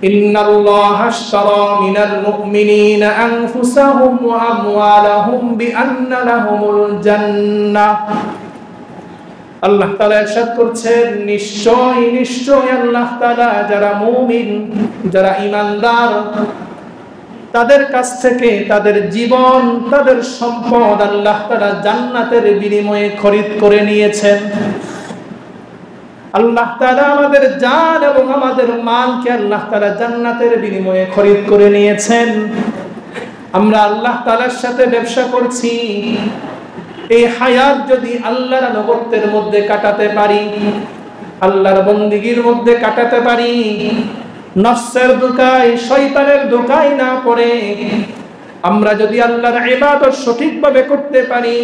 ইন্নাল্লাহা আশতারা মিনাল মুমিনিনা আনফুসাহুম ওয়া আমওয়ালাহুম বিআন্না লাহুমুল জান্নাহ। আল্লাহ তাআলা ইরশাদ করছেন, নিশ্চয় নিশ্চয় আল্লাহ তাআলা যারা মুমিন, যারা ঈমানদার, তাদের কাছ থেকে তাদের জীবন, তাদের সম্পদ আল্লাহ তাআলা জান্নাতের বিনিময়ে খরিদ করে নিয়েছেন। আল্লাহ তাআলা আমাদের জান এবং আমাদের মালকে আল্লাহ তাআলা জান্নাতের বিনিময়ে খরিদ করে নিয়েছেন। আমরা আল্লাহ তাআলার সাথে ব্যবসা করছি। এই হায়াত যদি আল্লাহর আনুগত্যের মধ্যে কাটাতে পারি, আল্লাহর বন্দেগীর মধ্যে কাটাতে পারি, নফসের ধোঁকায়, শয়তানের ধোঁকায় না পড়ে আমরা যদি আল্লাহর ইবাদত সঠিকভাবে করতে পারি,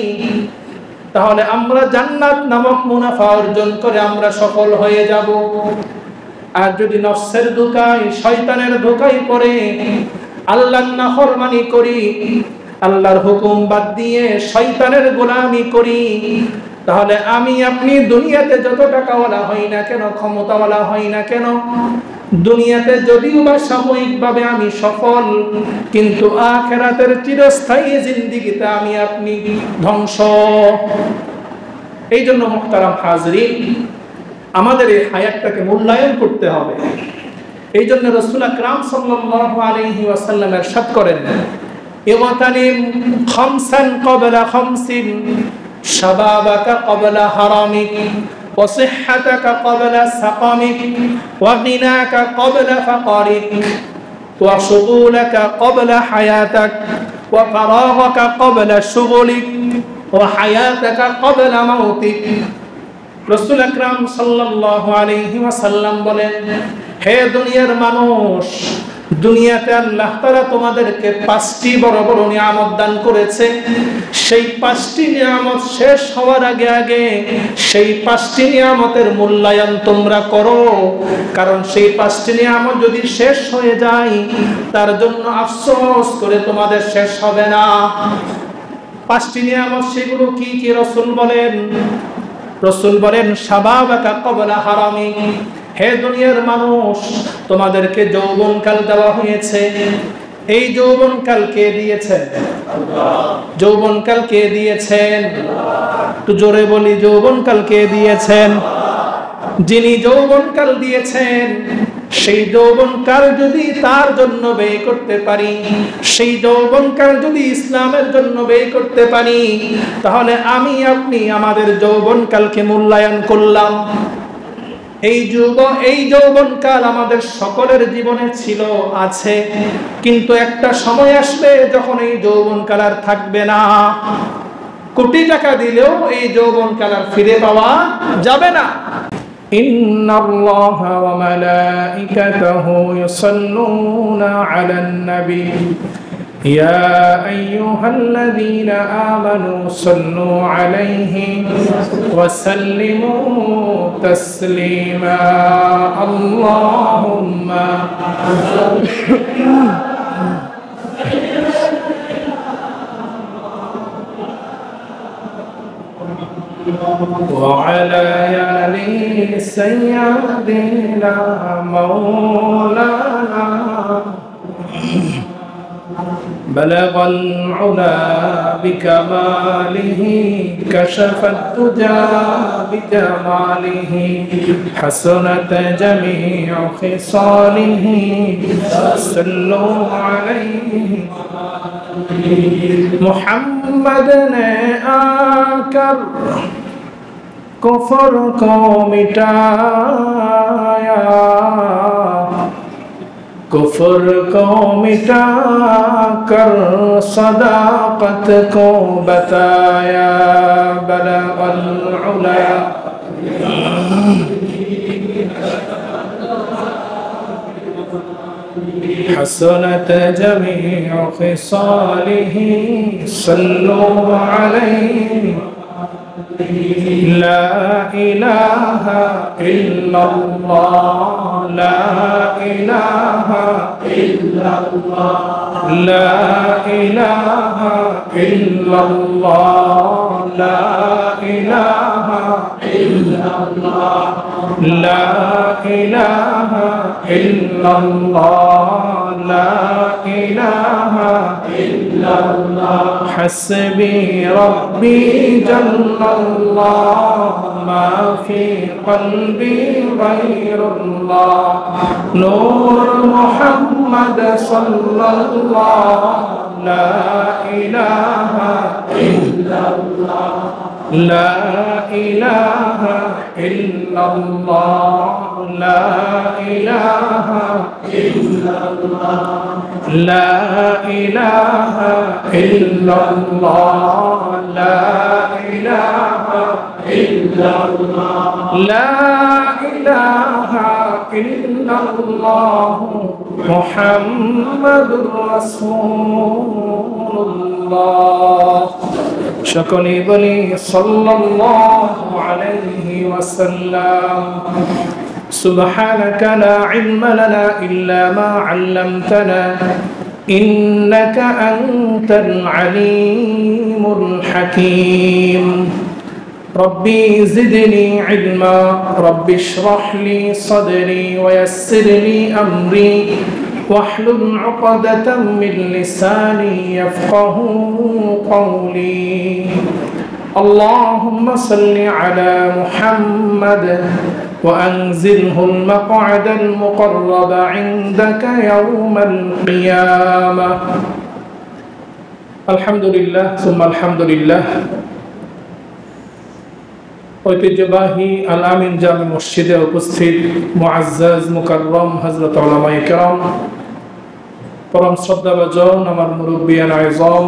তাহলে আমরা জান্নাত নামক মুনাফা অর্জন করে আমরা সফল হয়ে যাব। আর যদি নফসের ধোঁকায়, শয়তানের ধোঁকায় পড়ে আল্লাহর নাফরমানি করি, আল্লাহর হুকুম বাদ দিয়ে শয়তানের গোলামি করি, তাহলে আমি আপনি দুনিয়াতে যত টাকাওয়ালা হই না কেন, ক্ষমতাওয়ালা হই না কেন, দুনিয়াতে যদিও বা সাময়িকভাবে আমি সফল, কিন্তু আখিরাতের চিরস্থায়ী জিন্দেগিতে আমি আপনি ধ্বংস। এই জন্য মুহতারাম হাজরিন, আমাদের এই হায়াতটাকে মূল্যায়ন করতে হবে। এই জন্য রাসূল আকরাম সাল্লাল্লাহু আলাইহি ওয়াসাল্লাম ইরশাদ করেন, ইগতানিম খামসান ক্বাবলা খামসিন, শাবাবাকা ক্বাবলা হারামিক, وصحتك قبل سقمك، وغناك قبل فقرك، وشغولك قبل حياتك، وفراغك قبل شغلك، وحياتك قبل موتك। রাসূল আকরাম সাল্লাল্লাহু আলাইহি ওয়াসাল্লাম বলেন, হে দুনিয়ার মানুষ, দুনিয়াতে আল্লাহ তাআলা তোমাদেরকে 5টি বড় বড় নিয়ামত দান করেছে। সেই 5টি নিয়ামত শেষ হওয়ার আগে আগে সেই 5টি নিয়ামতের মূল্যায়ন তোমরা করো, কারণ সেই 5টি নিয়ামত যদি শেষ হয়ে যায় তার জন্য আফসোস করে তোমাদের শেষ হবে না। 5টি নিয়ামত সেগুলো কি কি রাসূল বলেন? রাসূল বলেন, শাবাবাকা ক্বাবলা হারামিক, হে দুনিয়ার মানুষ, তোমাদেরকে যৌবনকাল দেওয়া হয়েছে। এই যৌবনকাল কে দিয়েছেন? আল্লাহ। যৌবনকাল কে দিয়েছেন? একটু জোরে বলি, যৌবনকাল কে দিয়েছেন? যিনি যৌবনকাল দিয়েছেন, সেই যৌবনকাল যদি তার জন্য ব্যয় করতে পারি, সেই যৌবনকাল যদি ইসলামের জন্য ব্যয় করতে পারি, তাহলে আমি আপনি আমাদের যৌবনকালকে মূল্যায়ন করলাম। এই যৌবনকাল আমাদের সকলের জীবনে ছিল, আছে, কিন্তু একটা সময় আসবে যখন এই যৌবনকাল আর থাকবে না। কোটি টাকা দিলেও এই যৌবনকাল আর ফিরে পাওয়া যাবে না। ইন্নাল্লাহা ওয়া মালাইকাতাহু ইউসাল্লুনা আলান নবী يا أيها الذين آمنوا صلوا عليه وسلموا تسليما اللهم وعلى آل سيدنا مولانا بلغ العلا بكماله كشف الدجى بجماله حسنت جميع خصاله صلوا عليه محمد نے آکر کفر کو مٹایا कुफर को मिटा कर सदाकत को बताया बलगल उला हसनत जमीउ खिसालिही सल्लु अलैहि ला इलाहा इल्लल्लाह ला इलाहा इल्लल्लाह ला इलाहा इल्लल्लाह ला इलाहा इल्लल्लाह লা ইলাহা ইল্লাল্লাহ লা ইলাহা ইল্লাল্লাহ হাসবি রাব্বি জাল্লাল্লাহ মা ফি কলবি গায়রুল্লাহ নূর মুহাম্মদ সাল্লাল্লাহ লা ইলাহা ইল্লাল্লাহ لا إله إلا الله لا إله إلا الله لا إله إلا الله لا إله إلا الله لا إله إلا الله محمد رسول الله সকলেই বলি সাল্লাল্লাহু আলাইহি ওয়াসাল্লাম সুবহানাকা লা ইলমা লানা ইল্লা মা 'আল্লামতানা ইন্নাকা আনতাল আলিমুল হাকীম রব্বি জিদনি ইলমা রব্বি ইশরাহ লি সাদরি ওয়া ইয়াসসির লি আমরি واحلل عقدة من لساني يفقهوا قولي اللهم صل على محمد وأنزله المقعد المقرب عندك يوم القيامة الحمد لله ثم الحمد لله ঐতিহ্যবাহী আল আমিন জামে মসজিদে উপস্থিত মুআজ্জাজ মুকাররম হযরত উলামায়ে কেরাম পরম শ্রদ্ধাভাজন আমার মুরব্বিয়ান আযম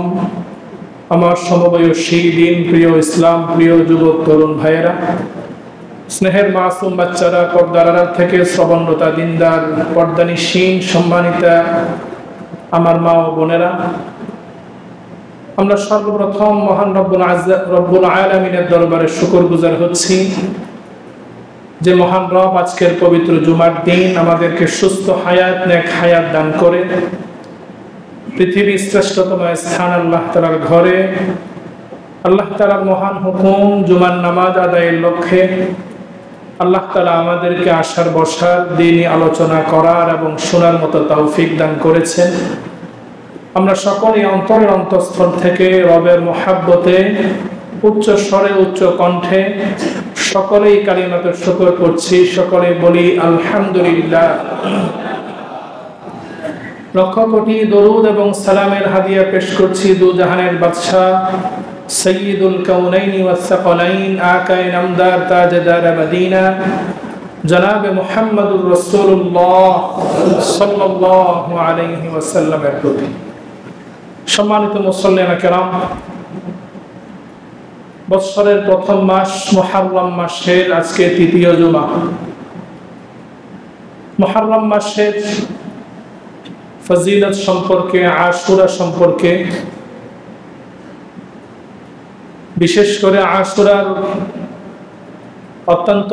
আমার সমবয়সী দিন প্রিয় ইসলাম প্রিয় যুবক তরুণ ভাইয়েরা স্নেহের মাসুম বাচ্চারা পর্দার আড়াল থেকে শ্রবণরতা দিনদার পর্দানিশীন সম্মানিতা আমার মা ও বোনেরা আমরা সর্বপ্রথম মহান রব্বুল আলামিনের দরবারে শুকরগুজার হচ্ছি যে মহান রব আজকের পবিত্র জুমার দিন আমাদেরকে সুস্থ হায়াত নেক হায়াত দান করে পৃথিবীর শ্রেষ্ঠতম স্থান আল্লাহ তাআলার ঘরে আল্লাহ তাআলার মহান হুকুম জুমার নামাজ আদায়ের লক্ষ্যে আল্লাহ তাআলা আমাদেরকে আসার বসার দ্বীনি আলোচনা করার এবং শোনার মতো তৌফিক দান করেছেন আমরা সকলেই অন্তরের অন্তঃস্থল থেকে রবের মহাব্বতে উচ্চ স্বরে উচ্চ কণ্ঠে সকলেই কালিমাতে শুকর করছি সকলে বলি আলহামদুলিল্লাহ লক্ষ কোটি দরুদ এবং সালামের হাদিয়া পেশ করছি দু জাহানের বাদশা সৈয়দুল কাউনাইনি ওয়াস সাকালাইন আকায়ে নামদার তাজদার মদিনা জনাব মুহাম্মদুর রাসূলুল্লাহ সাল্লাল্লাহু আলাইহি ওয়াসাল্লামের প্রতি সম্মানিত মুসল্লিয়ানা কেরাম বছরের প্রথম মাস মুহররম মাসের আজকে তৃতীয় জুমা মুহররম মাসের ফজিলত সম্পর্কে আশুরা সম্পর্কে বিশেষ করে আশুরার অত্যন্ত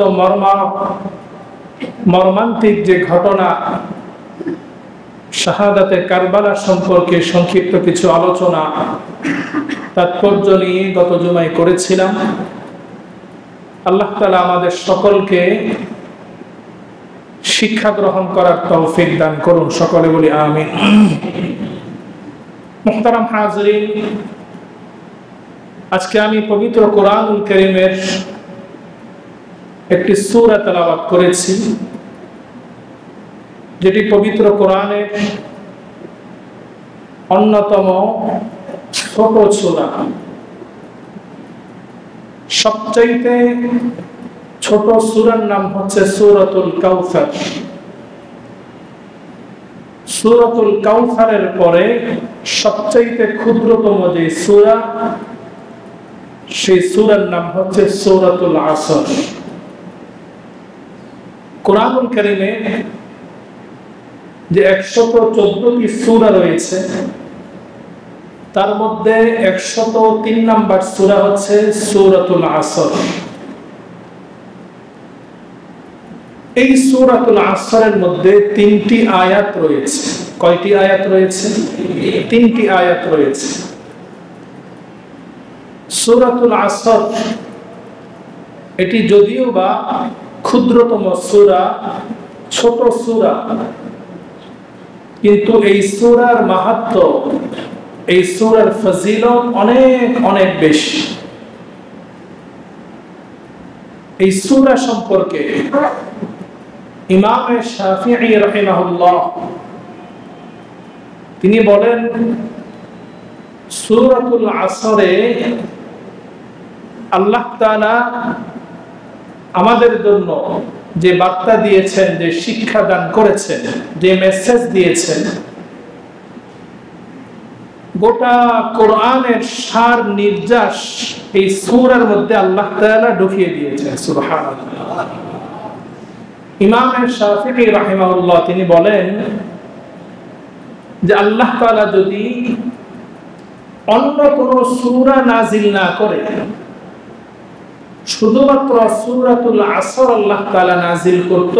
মর্মান্তিক যে ঘটনা শাহাদাতে কারবালা সম্পর্কে সংক্ষিপ্ত কিছু আলোচনা তাৎপর্য নিয়ে গত জুমায় করেছিলাম আল্লাহ তাআলা আমাদের সকলকে শিক্ষা গ্রহণ করার তৌফিক দান করুন সকলে বলি আমিন মুহতারাম হাজিরিন আজকে আমি পবিত্র কোরআনুল কারীমের একটি সূরা তেলাওয়াত করেছি যেটি পবিত্র কোরআনের অন্যতম ছোট সূরা সবচাইতে ছোট সূরার নাম হচ্ছে সূরাতুল কাউসার সূরাতুল কাউসারের পরে সবচাইতে ক্ষুদ্রতম যে সূরা সেই সূরার নাম হচ্ছে সূরাতুল আসর কোরআনুল কারীমে যে 114টি সূরা রয়েছে তার মধ্যে 103 নম্বর সূরা হচ্ছে সূরাতুল আসর এই সূরাতুল আসরের মধ্যে 3টি আয়াত রয়েছে কয়টি আয়াত রয়েছে 3টি আয়াত রয়েছে সূরাতুল আসর এটি যদিও বা ক্ষুদ্রতম সূরা, ছোট সূরা, কিন্তু এই সূরার মাহাত্ম্য, এই সূরার ফজিলত অনেক অনেক বেশি। এই সূরা সম্পর্কে ইমাম শাফিঈ রাহিমাহুল্লাহ তিনি বলেন, সূরাতুল আসরে আল্লাহ তাআলা আমাদের জন্য যে বার্তা দিয়েছেন, যে শিক্ষা দান করেছেন, যে মেসেজ দিয়েছেন, গোটা কোরআনের সার নির্যাস এই সূরার মধ্যে আল্লাহ তাআলা ঢুকিয়ে দিয়েছেন। সুবহানাল্লাহ। ইমাম শাফিঈ রাহিমাহুল্লাহ তিনি বলেন যে আল্লাহ তাআলা যদি অন্য কোনো সূরা নাজিল না করে, শুধুমাত্র সূরাতুল আসর আল্লাহ তাআলা নাজিল করত,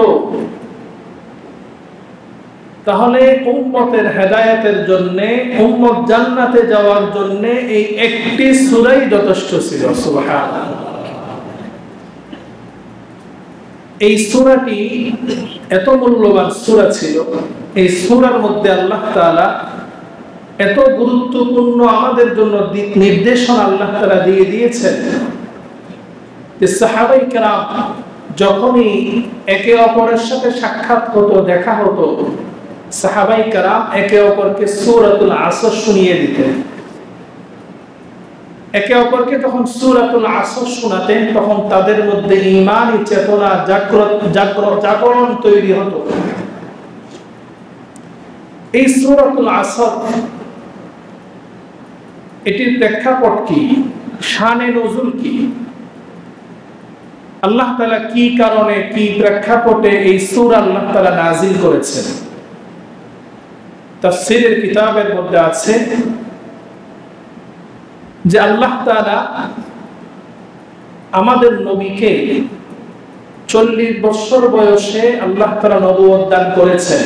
তাহলে উম্মতের হেদায়েতের জন্য, উম্মত জান্নাতে যাওয়ার জন্য এই একটি সূরাই যথেষ্ট ছিল। সুবহানাল্লাহ। এই সূরাটি এত মূল্যবান সূরা ছিল, এই সূরার মধ্যে আল্লাহ তাআলা এত গুরুত্বপূর্ণ আমাদের জন্য দিক নির্দেশনা আল্লাহ তাআলা দিয়ে দিয়েছেন যে সাহাবায়ে কেরাম যখনই একে অপরের সাথে সাক্ষাৎ হতো, দেখা হতো, সাহাবায়ে কেরাম একে অপরকে সূরাতুল আসর শুনিয়ে দিতেন। একে অপরকে যখন সূরাতুল আসর শোনাতেন, তখন তাদের মধ্যে ঈমানী চেতনা জাগরণ তৈরি হতো। এই সূরাতুল আসর, এটির প্রেক্ষাপট কি, শানে নজুল কি, আল্লাহ তাআলা কি কারণে, কি প্রেক্ষাপটে এই সূরা আল্লাহ তাআলা নাজিল করেছেন, তাফসীরের কিতাবের মধ্যে আছে যে আল্লাহ তাআলা আমাদের নবীকে 40 বছর বয়সে আল্লাহ তাআলা নবুয়ত দান করেছেন।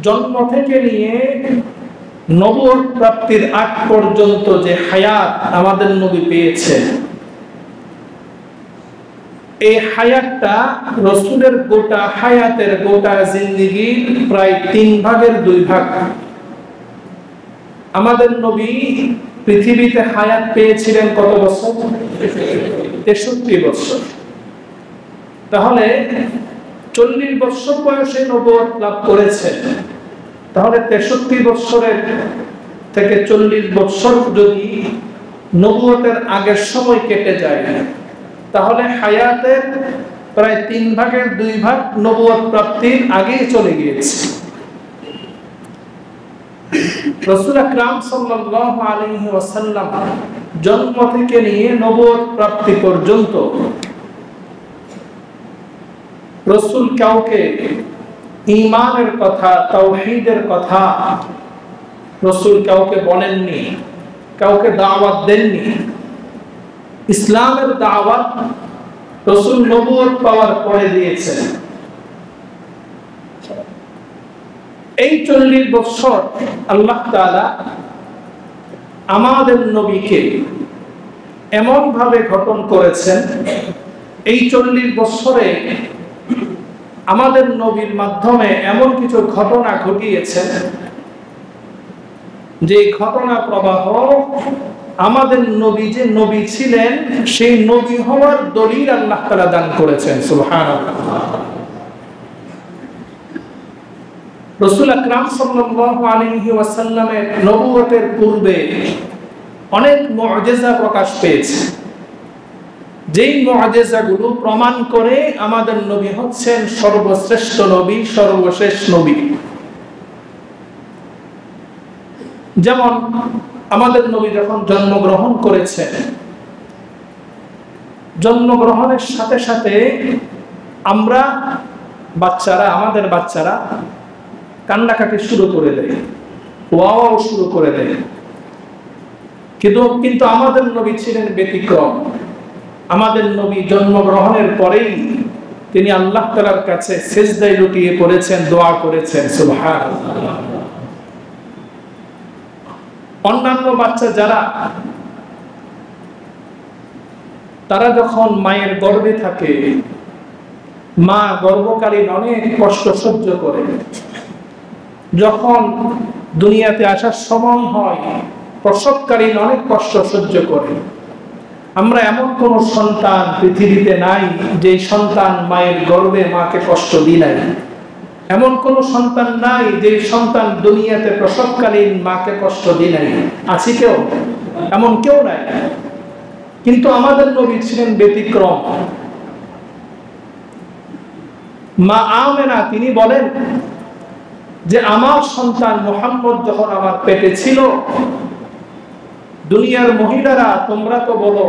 জন্ম থেকে নিয়ে নবুয়ত প্রাপ্তির আগ পর্যন্ত যে হায়াত আমাদের নবী পেয়েছেন, এই হায়াতটা রাসূলের গোটা হায়াতের, গোটা জিন্দেগীর প্রায় 3 ভাগের 2 ভাগ। আমাদের নবী পৃথিবীতে হায়াত পেয়েছিলেন কত বছর? 63 বছর। তাহলে 40 বছর বয়সে নবুয়ত লাভ করেছেন, তাহলে 63 বছরের থেকে 40 বছর যদি নবুয়তের আগের সময় কেটে যায়, তাহলে হায়াতের প্রায় 3 ভাগের 2 ভাগ নবুয়ত প্রাপ্তির আগেই চলে গিয়েছে। রাসূল আকরাম সাল্লাল্লাহু আলাইহি ওয়াসাল্লাম জন্ম থেকে নিয়ে নবুয়ত প্রাপ্তি পর্যন্ত রাসূল কাউকে ঈমানের কথা, তাওহীদের কথা রাসূল কাউকে বলেননি, কাউকে দাওয়াত দেননি। ইসলামের দাওয়াত রাসূল নবুয়ত পাওয়ার পরে দিয়েছেন। এই 40 বছর আল্লাহ তাআলা আমাদের নবীকে এমন ভাবে গঠন করেছেন, এই 40 বছরে আমাদের নবীর মাধ্যমে এমন কিছু ঘটনা ঘটিয়েছেন যে ঘটনা প্রবাহ আমাদের নবী যে নবী ছিলেন, সেই নবী হওয়ার দলিল আল্লাহ তাআলা দান করেছেন। সুবহানাল্লাহ। রাসূল আকরাম সাল্লাল্লাহু আলাইহি ওয়াসাল্লামের নবুয়তের পূর্বে অনেক মুআজিজা প্রকাশ পেয়েছে, যেই মুআজিজাগুলো প্রমাণ করে আমাদের নবী হচ্ছেন সর্বশ্রেষ্ঠ নবী, সর্বশেষ নবী। যেমন আমাদের নবী যখন জন্মগ্রহণ করেছেন, জন্মগ্রহণের সাথে সাথে আমরা বাচ্চারা, আমাদের বাচ্চারা কান্নাকাটি শুরু করে দেয়, ওয়াও শুরু করে দেয়। কিন্তু আমাদের নবী ছিলেন ব্যতিক্রম। আমাদের নবী জন্মগ্রহণের পরেই তিনি আল্লাহ তাআলার কাছে সিজদায় লুটিয়ে পড়েছেন, দোয়া করেছেন। সুবহানাল্লাহ। অন্যান্য বাচ্চা যারা তারা যখন মায়ের গর্ভে থাকে, মা গর্ভকালীন অনেক কষ্ট সহ্য করে। যখন দুনিয়াতে আসার সময় হয়, প্রসবকালীন অনেক কষ্ট সহ্য করে। আমরা এমন কোন সন্তান পৃথিবীতে নাই যে সন্তান মায়ের গর্ভে মাকে কষ্ট দিই নাই। এমন কোন সন্তান নাই যে সন্তান দুনিয়াতে প্রসবকালীন মাকে কষ্ট দিই নাই। আছে কেউ? এমন কেউ নাই। কিন্তু আমাদের নবী ছিলেন ব্যতিক্রম। মা আমেনা তিনি বলেন যে আমার সন্তান মুহাম্মদ যখন আমার পেটে ছিল, দুনিয়ার মহিলারা তোমরা তো বলো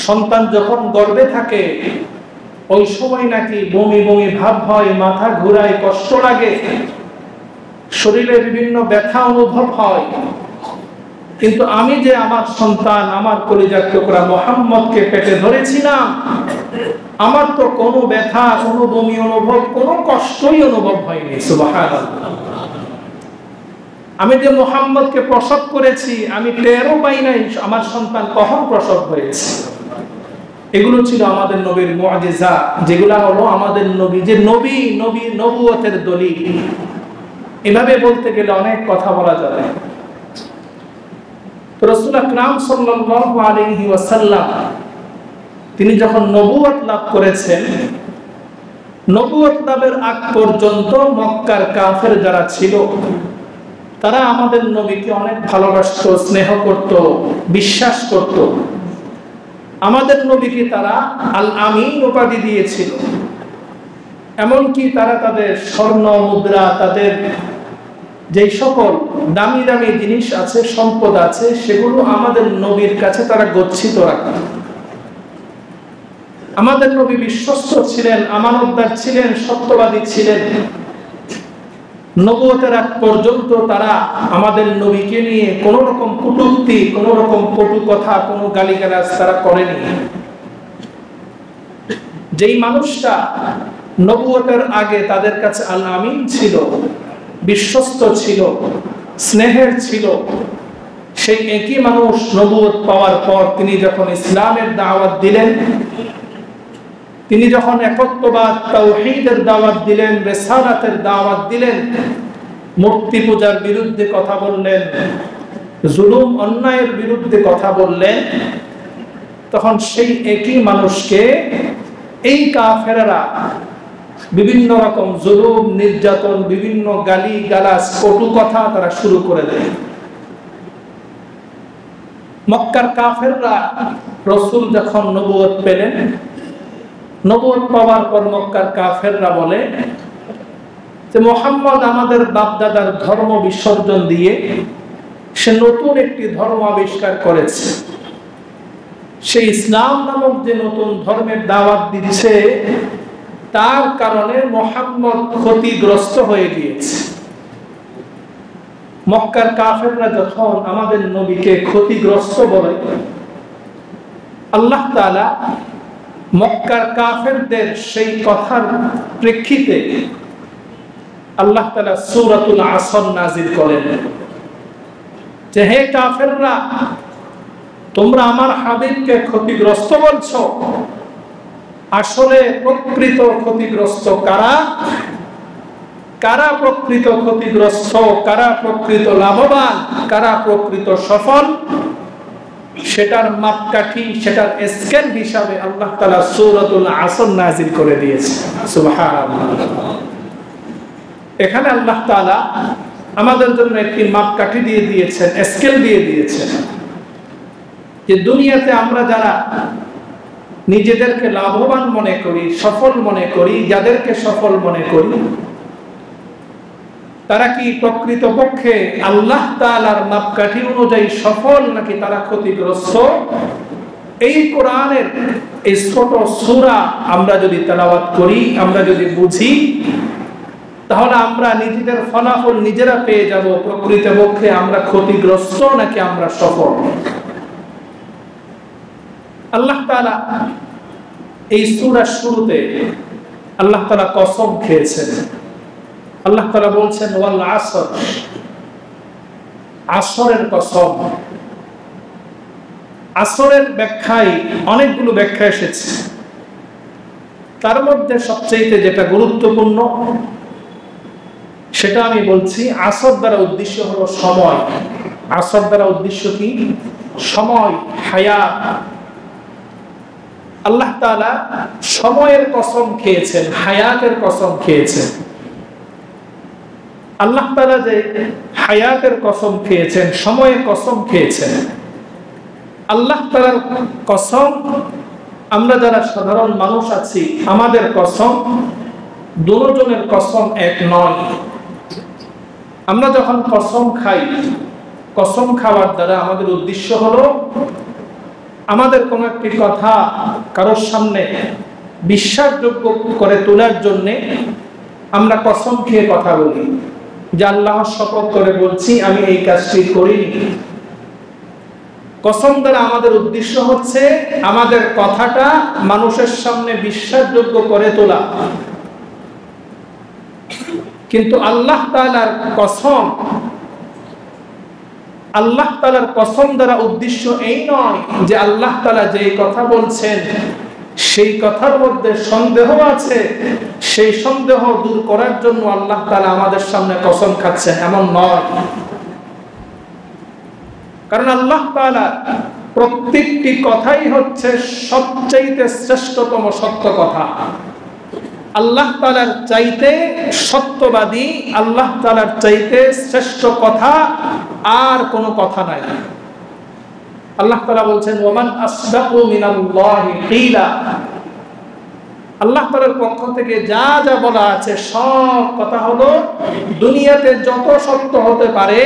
সন্তান যখন গর্ভে থাকে ওই সময় নাকি বমি বমি ভাব হয়, মাথা ঘুরায়, কষ্ট লাগে, শরীরে বিভিন্ন ব্যথা অনুভব হয়। কিন্তু আমি যে আমার সন্তান, আমার কলিজার টুকরা মুহাম্মদকে পেটে ধরেছিলাম, আমার তো কোনো ব্যথা, কোনো বমি অনুভব, কোনো কষ্টই অনুভব হয়নি। সুবহানাল্লাহ। আমি যে মুহাম্মদকে প্রসব করেছি, আমি টেরও পাই নাই আমার সন্তান কখন প্রসব হয়েছে। এগুলো ছিল আমাদের নবীর মুআজিজা, যেগুলা হলো আমাদের নবী যে নবী, নবুয়তের দলিল। এভাবে বলতে গেলে অনেক কথা বলা যাবে। রাসূল আকরাম সাল্লাল্লাহু আলাইহি ওয়াসাল্লাম তিনি যখন নবুয়ত লাভ করেছেন, নবুয়ত লাভের আগ পর্যন্ত মক্কার কাফের যারা ছিল তারা আমাদের নবীকে অনেক ভালোবাসত, স্নেহ করত, বিশ্বাস করত। আমাদের নবীকে তারা আল আমিন উপাধি দিয়েছিল। এমনকি তারা তাদের স্বর্ণ মুদ্রা, তাদের যেই সকল দামি দামি জিনিস আছে, সম্পদ আছে, সেগুলো আমাদের নবীর কাছে তারা গচ্ছিত রাখত। আমাদের নবী বিশ্বস্ত ছিলেন, আমানতদার ছিলেন, সত্যবাদী ছিলেন। নবুয়তের আগ পর্যন্ত তারা আমাদের নবীকে নিয়ে কোন রকম কটূক্তি, কোন রকম কটু কথা, কোন গালিগালাজ তারা করেনি। যেই মানুষটা নবুয়তের আগে তাদের কাছে আল আমিন ছিল, বিশ্বস্ত ছিল, স্নেহের ছিল, সেই একই মানুষ নবুয়ত পাওয়ার পর তিনি যখন ইসলামের দাওয়াত দিলেন, তিনি যখন একত্ববাদ, তাওহীদের দাওয়াত দিলেন, রিসালাতের দাওয়াত দিলেন, মূর্তি পূজার বিরুদ্ধে কথা বললেন, জুলুম অন্যায়ের বিরুদ্ধে কথা বললেন, তখন সেই একই মানুষকে এই কাফেররা বিভিন্ন রকম জুলুম, নির্যাতন, বিভিন্ন গালি গালাজ, কটু কথা তারা শুরু করে দেয়। মক্কার কাফেররা রাসূল যখন নবুয়ত পেলেন, নবুয়ত পাওয়ার পর মক্কার কাফেররা বলে যে মুহাম্মদ আমাদের বাপদাদার ধর্ম বিসর্জন দিয়ে সে নতুন একটি ধর্ম আবিষ্কার করেছে। সেই ইসলাম নামক যে নতুন ধর্মের দাওয়াত দিচ্ছে, তার কারণে মুহাম্মদ ক্ষতিগ্রস্ত হয়ে গিয়েছে। মক্কার কাফেররা যখন আমাদের নবীকে ক্ষতিগ্রস্ত বলে, আল্লাহ তাআলা মক্কার কাফেরদের সেই কথার প্রেক্ষিতে আল্লাহ তাআলা সূরাতুল আসর নাযিল করেন যে হে কাফেররা, তোমরা আমার হাবিবকে ক্ষতিগ্রস্ত বলছো, আসলে প্রকৃত ক্ষতিগ্রস্ত কারা? কারা প্রকৃত ক্ষতিগ্রস্ত, কারা প্রকৃত লাভবান, কারা প্রকৃত সফল, সেটার মাপকাঠি, সেটার স্কেল হিসাবে আল্লাহ তাআলা সূরাতুল আসর নাযিল করে দিয়েছে। সুবহানাল্লাহ। এখানে আল্লাহ তাআলা আমাদের জন্য একটি মাপকাঠি দিয়ে দিয়েছেন, স্কেল দিয়ে দিয়েছেন, যে দুনিয়াতে আমরা যারা নিজেদেরকে লাভবান মনে করি, সফল মনে করি, যাদেরকে সফল মনে করি, তারা কি প্রকৃতপক্ষে আল্লাহ তাআলার মাপকাঠি অনুযায়ী সফল নাকি তারা ক্ষতিগ্রস্ত? এই কোরআনের এই ছোট সূরা আমরা যদি তেলাওয়াত করি, আমরা যদি বুঝি, তাহলে আমরা নিজেদের ফলাফল নিজেরা পেয়ে যাব। প্রকৃতপক্ষে আমরা ক্ষতিগ্রস্ত নাকি আমরা সফল? আল্লাহ তাআলা এই সূরার শুরুতে আল্লাহ তাআলা কসম খেয়েছেন। আল্লাহ তাআলা বলছেন ওয়াল আসর, আসরের কসম। আসরের ব্যাখ্যায় অনেকগুলো ব্যাখ্যা এসেছে, তার মধ্যে সবচেয়ে যেটা গুরুত্বপূর্ণ সেটা আমি বলছি। আসর দ্বারা উদ্দেশ্য হলো সময়। আসর দ্বারা উদ্দেশ্য কি? সময়, হায়াত। আল্লাহ তাআলা সময়ের কসম খেয়েছেন, হায়াতের কসম খেয়েছেন। আল্লাহ তাআলা যে হায়াতের কসম খেয়েছেন, সময়ের কসম খেয়েছেন, আল্লাহ তাআলার কসম, আমরা যারা সাধারণ মানুষ আছি আমাদের কসম দুজনের কসম এক নয়। আমরা যখন কসম খাই, কসম খাওয়ার দ্বারা আমাদের উদ্দেশ্য হলো আমাদের কোনো একটি কথা কারোর সামনে বিশ্বাসযোগ্য করে তোলার জন্যে আমরা কসম খেয়ে কথা বলি যে আল্লাহর শপথ করে বলছি আমি এই কাজটি করিনি। কসম দ্বারা আমাদের উদ্দেশ্য হচ্ছে আমাদের কথাটা মানুষের সামনে বিশ্বাসযোগ্য করে তোলা। কিন্তু আল্লাহ তাআলার কসম, আল্লাহ তাআলার কসম দ্বারা উদ্দেশ্য এই নয় যে আল্লাহ তাআলা যে কথা বলছেন সেই কথার মধ্যে সন্দেহ আছে, সেই সন্দেহ দূর করার জন্য আল্লাহ তাআলা আমাদের সামনে কসম খাচ্ছেন, এমন নয়। কারণ আল্লাহ তাআলা প্রত্যেকটি কথাই হচ্ছে সবচাইতে শ্রেষ্ঠতম সত্য কথা। আল্লাহ তাআলার চাইতে সত্যবাদী, আল্লাহ তাআলার চাইতে শ্রেষ্ঠ কথা আর কোনো কথা নাই। আল্লাহ তাআলা বলছেন ওয়ামান আসদাকু মিনাল্লাহি কিলা। আল্লাহ তাআলার পক্ষ থেকে যা যা বলা আছে সব কথা হলো দুনিয়াতে যত সত্য হতে পারে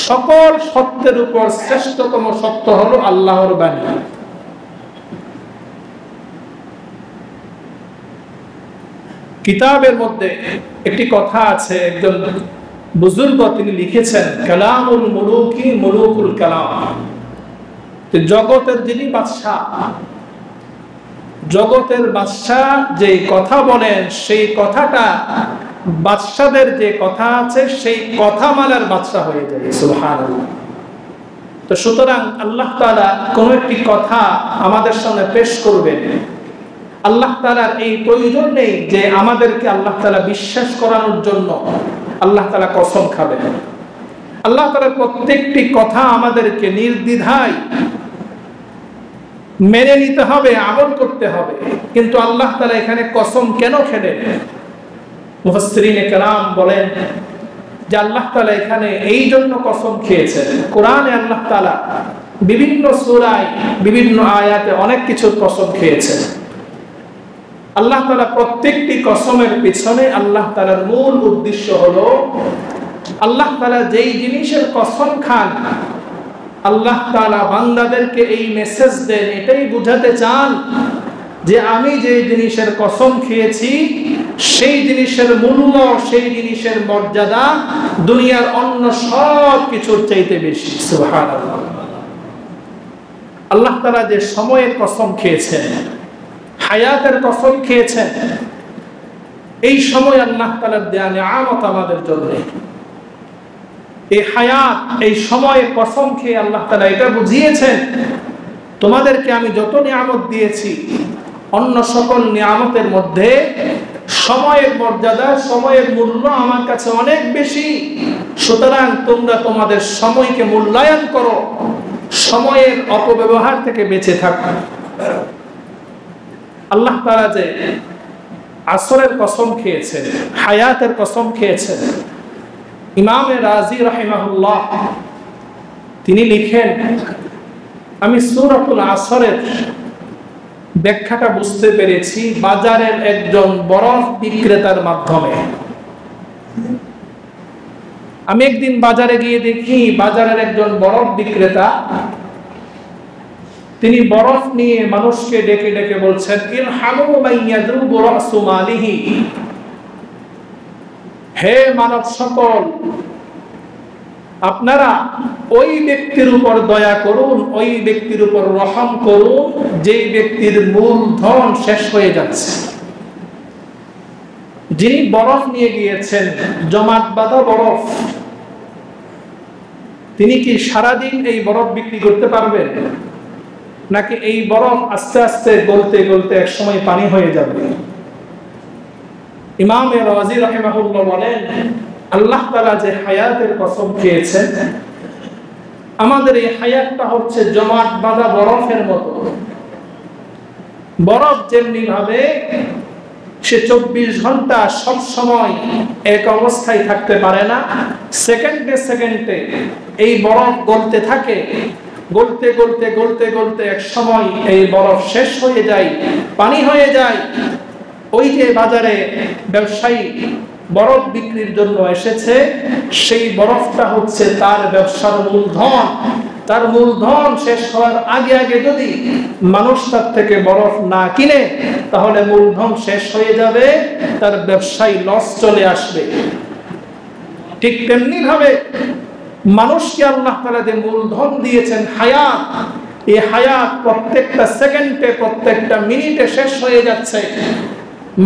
সকল সত্যের উপর শ্রেষ্ঠতম সত্য হলো আল্লাহর বাণী। কিতাবের মধ্যে একটি কথা আছে, একজন বুজুর্গ তিনি লিখেছেন কালামুল মুলুকি মুলুকুল কালাম। জগতের যিনি বাদশাহ, জগতের বাদশাহ যে কথা বলেন সেই কথাটা বাদশাদের যে কথা আছে সেই কথা মালার বাদশাহ হয়ে যায়। সুবহানাল্লাহ। তো সুতরাং আল্লাহ তাআলা কোন একটি কথা আমাদের সামনে পেশ করবেন, আল্লাহ তাআলার এই প্রয়োজন নেই যে আমাদেরকে আল্লাহ তাআলা বিশ্বাস করানোর জন্য আল্লাহ তাআলা কসম খাবেন। আল্লাহ তাআলার প্রত্যেকটি কথা আমাদেরকে নির্দ্বিধায় মেনে নিতে হবে, আমল করতে হবে। কিন্তু আল্লাহ তাআলা এখানে কসম কেন খেলেন? মুফাসসিরিনে কেরাম বলেন যে আল্লাহ তাআলা এখানে এই জন্য কসম খেয়েছেন, কোরআনে আল্লাহ তাআলা বিভিন্ন সূরায় বিভিন্ন আয়াতে অনেক কিছুর কসম খেয়েছেন। আল্লাহ তাআলা প্রত্যেকটি কসমের পিছনে আল্লাহ তাআলার মূল উদ্দেশ্য হলো আল্লাহ তাআলা যেই জিনিসের কসম খান, আল্লাহ তাআলা বান্দাদেরকে এই মেসেজ দেন, এটাই বুঝাতে চান যে আমি যে জিনিসের কসম খেয়েছি সেই জিনিসের মূল্য, সেই জিনিসের মর্যাদা দুনিয়ার অন্য সব কিছুর চাইতে বেশি। সুবহানাল্লাহ। আল্লাহ তাআলা যে সময়ের কসম খেয়েছেন, হায়াতের কসম খেয়েছেন, এই সময় আল্লাহ তাআলার দেয়া নিয়ামত আমাদের জন্য। এই হায়াত, এই সময়ের কসম খেয়ে আল্লাহ তাআলা এটা বুঝিয়েছেন তোমাদেরকে আমি যত নিয়ামত দিয়েছি অন্য সকল নিয়ামতের মধ্যে সময়ের মর্যাদা, সময়ের মূল্য আমার কাছে অনেক বেশি। সুতরাং তোমরা তোমাদের সময়কে মূল্যায়ন করো, সময়ের অপব্যবহার থেকে বেঁচে থাকো। আল্লাহ তাআলা যে আসরের কসম খেয়েছেন, হায়াতের কসম খেয়েছেন, ইমামে রাজি রাহিমাহুল্লাহ তিনি লিখেন আমি সূরাতুল আসরের ব্যাখ্যাটা বুঝতে পেরেছি বাজারের একজন বরফ বিক্রেতার মাধ্যমে। আমি একদিন বাজারে গিয়ে দেখি বাজারের একজন বরফ বিক্রেতা তিনি বরফ নিয়ে মানুষকে ডেকে ডেকে বলছেন ইরহামু মাইয়াযুবু রাসু মালিহি, হে মানব সকল আপনারা ওই ব্যক্তির উপর দয়া করুন, ওই ব্যক্তির উপর রহম করুন যেই ব্যক্তির মূলধন শেষ হয়ে যাচ্ছে। যিনি বরফ নিয়ে গিয়েছেন, জমাট বাঁধা বরফ, তিনি কি সারাদিন এই বরফ বিক্রি করতে পারবেন? নাকি এই বরফ আস্তে আস্তে গলতে গলতে এক সময় পানি হয়ে যাবে? ইমাম রাজি রাহিমাহুল্লাহ বলেন, আল্লাহ তাআলা যে হায়াতের কসম খেয়েছেন, আমাদের এই হায়াতটা হচ্ছে জমাট বাঁধা বরফের মতো। বরফ যেমনি ভাবে সে 24 ঘন্টা সব সময় এক অবস্থায় থাকতে পারে না, সেকেন্ডে সেকেন্ডে এই বরফ গলতে থাকে, গলতে গলতে গলতে গলতে এক সময় এই বরফ শেষ হয়ে যায়, পানি হয়ে যায়। ওই যে বাজারে ব্যবসায়ী বরফ বিক্রির জন্য এসেছে, সেই বরফটা হচ্ছে তার ব্যবসার মূলধন। তার মূলধন শেষ হওয়ার আগে আগে যদি মানুষ তার থেকে বরফ না কিনে, তাহলে মূলধন শেষ হয়ে যাবে, তার ব্যবসায় লস চলে আসবে। ঠিক তেমনি ভাবে মানুষকে আল্লাহ তাআলা যে মূলধন দিয়েছেন হায়াত, এই হায়াত প্রত্যেকটা সেকেন্ডে প্রত্যেকটা মিনিটে শেষ হয়ে যাচ্ছে।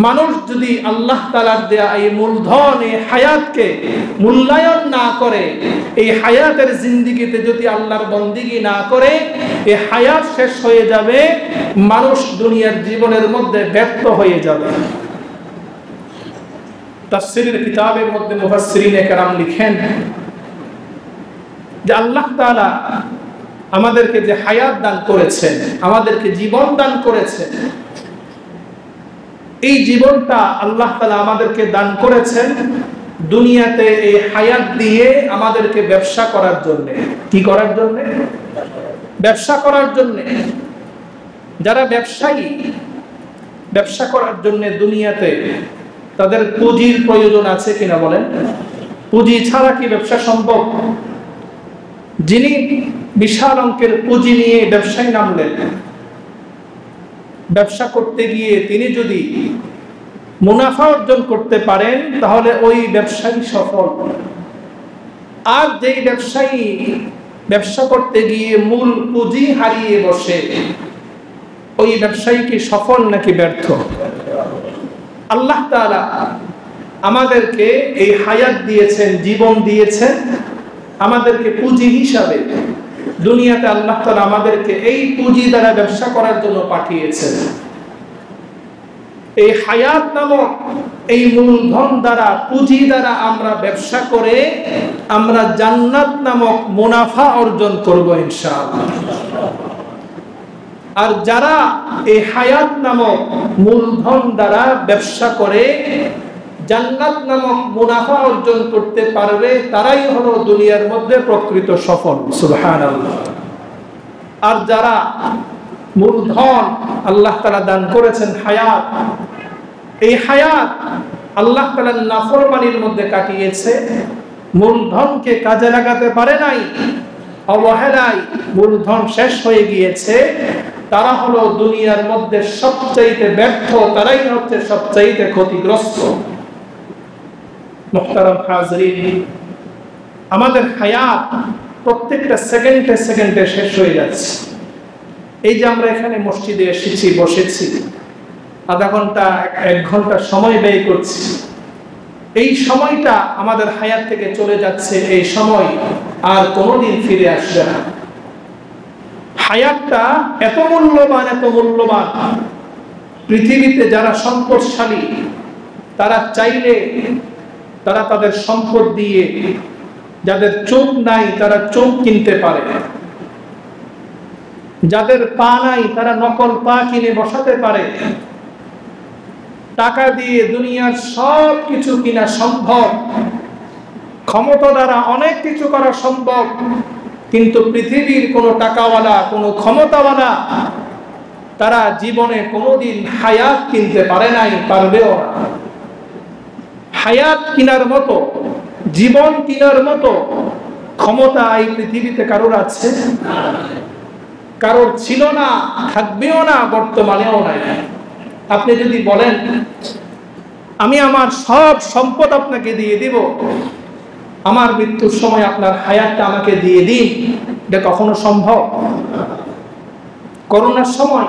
মানুষ যদি আল্লাহ তাআলার দেয়া এই মূলধন, এই হায়াতকে মূল্যায়ন না করে, এই হায়াতের জিন্দেগিতে যদি আল্লাহর বন্দেগী না করে, এই হায়াত শেষ হয়ে যাবে, মানুষ দুনিয়ার জীবনের মধ্যে ব্যর্থ হয়ে যাবে। তাফসীরের কিতাবের মধ্যে মুফাসসিরিনে কেরাম লিখেন যে আল্লাহ তাআলা আমাদেরকে যে হায়াত দান করেছেন, আমাদেরকে জীবন দান করেছেন, এই জীবনটা আল্লাহ তাআলা আমাদেরকে দান করেছেন দুনিয়াতে এই হায়াত দিয়ে আমাদেরকে ব্যবসা করার জন্য। কি করার জন্য? ব্যবসা করার জন্য। যারা ব্যবসায়ী, ব্যবসা করার জন্য দুনিয়াতে তাদের পুঁজির প্রয়োজন আছে কিনা বলেন? পুঁজি ছাড়া কি ব্যবসা সম্ভব? যিনি বিশাল অঙ্কের পুঁজি নিয়ে ব্যবসায় নামলেন, ব্যবসা করতে গিয়ে তিনি যদি মুনাফা অর্জন করতে পারেন, তাহলে ওই ব্যবসায়ী সফল। আর যেই ব্যবসায়ী ব্যবসা করতে গিয়ে মূল পুঁজি হারিয়ে বসে, ওই ব্যবসায়ী কি সফল নাকি ব্যর্থ? আল্লাহ তাআলা আমাদেরকে এই হায়াত দিয়েছেন, জীবন দিয়েছেন আমাদেরকে পুঁজি হিসাবে। দুনিয়াতে আল্লাহ তাআলা আমাদেরকে এই পুঁজি দ্বারা ব্যবসা করার জন্য পাঠিয়েছেন। এই হায়াত নামক এই মূলধন দ্বারা, পুঁজি দ্বারা আমরা ব্যবসা করে আমরা জান্নাত নামক মুনাফা অর্জন করব ইনশাআল্লাহ। আর যারা এই হায়াত নামক মূলধন দ্বারা ব্যবসা করে জান্নাত নামক মুনাফা অর্জন করতে পারবে, তারাই হলো দুনিয়ার মধ্যে প্রকৃত সফল। সুবহানাল্লাহ। আর যারা মূলধন আল্লাহ তাআলা দান করেছেন হায়াত, এই হায়াত আল্লাহ তাআলার নাফরমানির মধ্যে কাটিয়েছে, মূলধনকে কাজে লাগাতে পারে নাই, অবহেলায় মূলধন শেষ হয়ে গিয়েছে, তারা হলো দুনিয়ার মধ্যে সবচাইতে ব্যর্থ, তারাই হচ্ছে সবচাইতে ক্ষতিগ্রস্ত। মুহতারাম হাজরিন, আমাদের হায়াত প্রত্যেকটা সেকেন্ডে সেকেন্ডে শেষ হয়ে যাচ্ছে। এই যে আমরা এখানে মসজিদে এসেছি, বসেছি, আধা ঘন্টা 1 ঘন্টা সময় ব্যয় করছি, এই সময়টা আমাদের হায়াত থেকে চলে যাচ্ছে। এই সময় আর কোনোদিন ফিরে আসবে না। হায়াতটা এত মূল্যবান, এত মূল্যবান, পৃথিবীতে যারা সম্পদশালী তারা চাইলে তারা তাদের সম্পদ দিয়ে, যাদের চোখ নাই তারা চোখ কিনতে পারে, যাদের পা নাই তারা নকল পা কিনে বসাতে পারে। টাকা দিয়ে দুনিয়ার সব কিছু কিনা সম্ভব, ক্ষমতা দ্বারা অনেক কিছু করা সম্ভব, কিন্তু পৃথিবীর কোনো টাকাওয়ালা, কোনো ক্ষমতাওয়ালা তারা জীবনে কোনোদিন হায়াত কিনতে পারে নাই, পারবেও না। হায়াত কিনার মতো, জীবন কিনার মতো ক্ষমতা এই পৃথিবীতে কারোর আছে? কারোর ছিল না, থাকবেও না, বর্তমানেও নাই। আপনি যদি বলেন আমি আমার সব সম্পদ আপনাকে দিয়ে দিব, আমার মৃত্যুর সময় আপনার হায়াতটা আমাকে দিয়ে দিন, এটা কখনো সম্ভব? করোনার সময়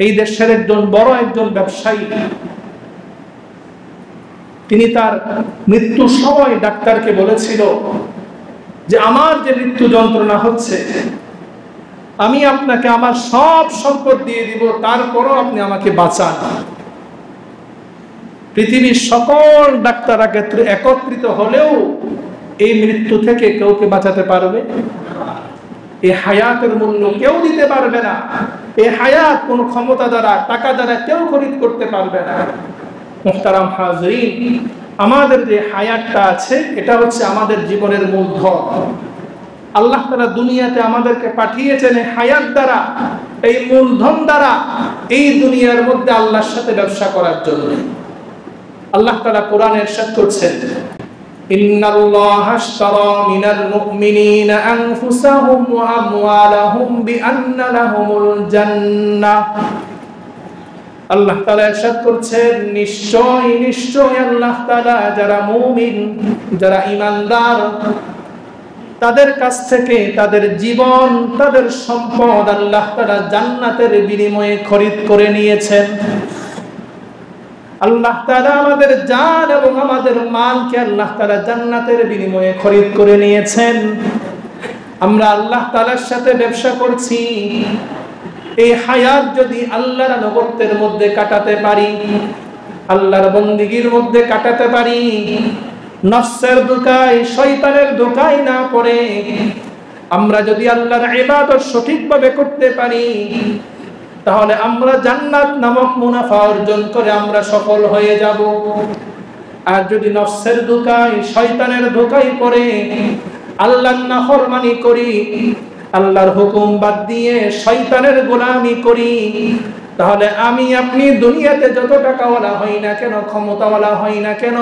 এই দেশের একজন ব্যবসায়ী, তিনি তার মৃত্যুর সময় ডাক্তারকে বলেছিল যে আমার যে মৃত্যু যন্ত্রণা হচ্ছে, আমি আপনাকে আমার সব সম্পদ দিয়ে দিব, তারপরও আপনি আমাকে বাঁচান। পৃথিবীর সকল ডাক্তার একত্রিত হলেও এই মৃত্যু থেকে কেউকে বাঁচাতে পারবে? এই হায়াতের মূল্য কেউ দিতে পারবে না। এই হায়াত কোনো ক্ষমতা দ্বারা, টাকা দ্বারা কেউ খরিদ করতে পারবে না। মুহতারাম হাজরিন, আমাদের যে হায়াতটা আছে এটা হচ্ছে আমাদের জীবনের মূলধন। আল্লাহ তাআলা দুনিয়াতে আমাদেরকে পাঠিয়েছেন এই হায়াত দ্বারা, এই মূলধন দ্বারা এই দুনিয়ার মধ্যে আল্লাহর সাথে ব্যবসা করার জন্য। আল্লাহ তাআলা কোরআনে ইরশাদ করছেন, ইন্নাল্লাহা আশতারা মিনাল মুমিনিনা আনফুসাহুম ওয়া আমওয়ালাহুম বিআন্না লাহুমুল জান্নাহ। আল্লাহ তাআলা ইরশাদ করছেন, নিশ্চয় আল্লাহ তাআলা যারা মুমিন, যারা ঈমানদার, তাদের কাছ থেকে তাদের জীবন, তাদের সম্পদ আল্লাহ তাআলা জান্নাতের বিনিময়ে খরিদ করে নিয়েছেন। আল্লাহ তাআলা আমাদের জান এবং আমাদের মালকে আল্লাহ তাআলা জান্নাতের বিনিময়ে খরিদ করে নিয়েছেন। আমরা আল্লাহ তাআলার সাথে ব্যবসা করছি। এই হায়াত যদি আল্লাহর আনুগত্যের মধ্যে কাটাতে পারি, আল্লাহর বন্দেগীর মধ্যে কাটাতে পারি, নফসের ধোঁকায়, শয়তানের ধোঁকায় না পড়ে আমরা যদি আল্লাহর ইবাদত সঠিকভাবে করতে পারি, তাহলে আমরা জান্নাত নামক মুনাফা অর্জন করে আমরা সফল হয়ে যাব। আর যদি নফসের ধোঁকায়, শয়তানের ধোঁকায় পড়ে আল্লাহর নাফরমানি করি, আল্লাহর হুকুম বাদ দিয়ে শয়তানের গোলামি করি, তাহলে আমি আপনি দুনিয়াতে যত টাকাওয়ালা হই না কেন, ক্ষমতাওয়ালা হই না কেন,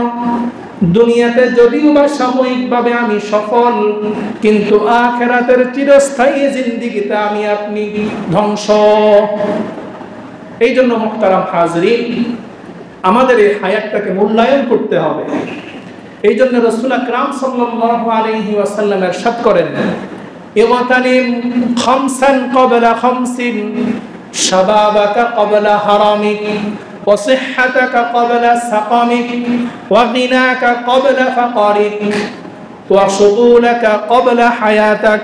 দুনিয়াতে যদিও বা সাময়িকভাবে আমি সফল, কিন্তু আখিরাতের চিরস্থায়ী জিন্দেগিতে আমি আপনি ধ্বংস। এই জন্য মুহতারাম হাজরিন, আমাদের এই হায়াতটাকে মূল্যায়ন করতে হবে। এই জন্য রাসূল আকরাম সাল্লাল্লাহু আলাইহি ওয়াসাল্লাম ইরশাদ করেন, ইগতানিম খামসান ক্বাবলা খামসিন, শাবাবাকা ক্বাবলা হারামিক, وصحتك قبل سقمك، وغناك قبل فقرك، وشغولك قبل حياتك،